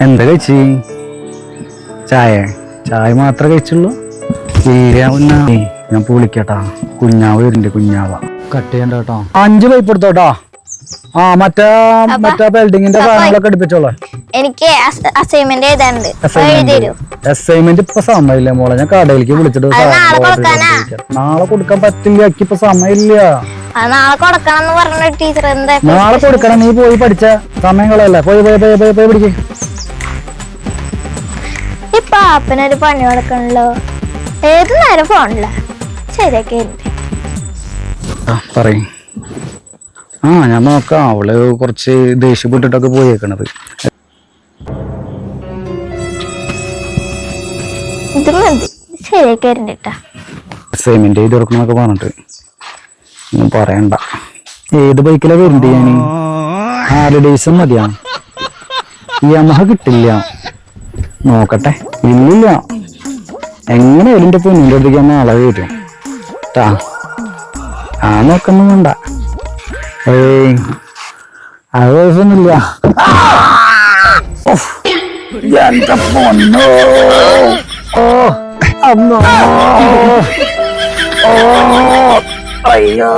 എന്താ കഴിച്ച്? ചായ ചായ മാത്രമേ കഴിച്ചുള്ളൂ? ഞാൻ വിളിക്കട്ടാ. കുഞ്ഞാവ് വരുന്നുണ്ട്. കുഞ്ഞാവ കട്ട് ചെയ്യണ്ട കേട്ടോ. 5 പൈപ്പ് എടുത്തോട്ടോ. മറ്റേ ബിൽഡിങ്ങിന്റെ സാധനങ്ങളൊക്കെ എടുപ്പിച്ചോളൂ. എനിക്ക് അസൈൻമെന്റ് എഴുതാനുണ്ട്. അസൈൻമെന്റ് ഇപ്പൊ സമയമില്ല മോളെ. ഞാൻ കടയിലേക്ക് വിളിച്ചിട്ട് നാളെ കൊടുക്കാൻ പറ്റില്ല. ഇപ്പൊ സമയമില്ല. നാളെ കൊടുക്കണം പറഞ്ഞ ടീച്ചർ. എന്താ നാളെ കൊടുക്കണം? നീ പോയി പഠിച്ച സമയങ്ങളല്ല. പോയി പിടിക്ക്. ഇപ്പൊ അപ്പനൊരു പണി കൊടുക്കണല്ലോ. ഏത് നേരം ഫോണില്ല. ശരിയൊക്കെ പറയും. ഞാൻ നോക്കാം. അവള് കുറച്ച് ദേഷ്യപ്പെട്ടിട്ടൊക്കെ പോയേക്കണത്. ഇത് മതി. ശരിയൊക്കെ കേട്ടാ. അസൈൻമെന്റ് എഴുതി കൊടുക്കണന്നൊക്കെ പറഞ്ഞിട്ട് ഒന്നും പറയണ്ട. ഏത് ബൈക്കിലാ വരണ്ടേ? ഞാൻ ഹാലിഡേയ്സും മതിയാ. യമഹ കിട്ടില്ല. നോക്കട്ടെ. ഇല്ലില്ല. എങ്ങനെയാലും എന്റെ പൊന്നിന്റെ അടുത്തേക്ക് നാളെ വരും. നോക്കൊന്നും വേണ്ട. അത് കുഴപ്പമൊന്നുമില്ല. എന്റെ പൊന്നോ. അയ്യോ.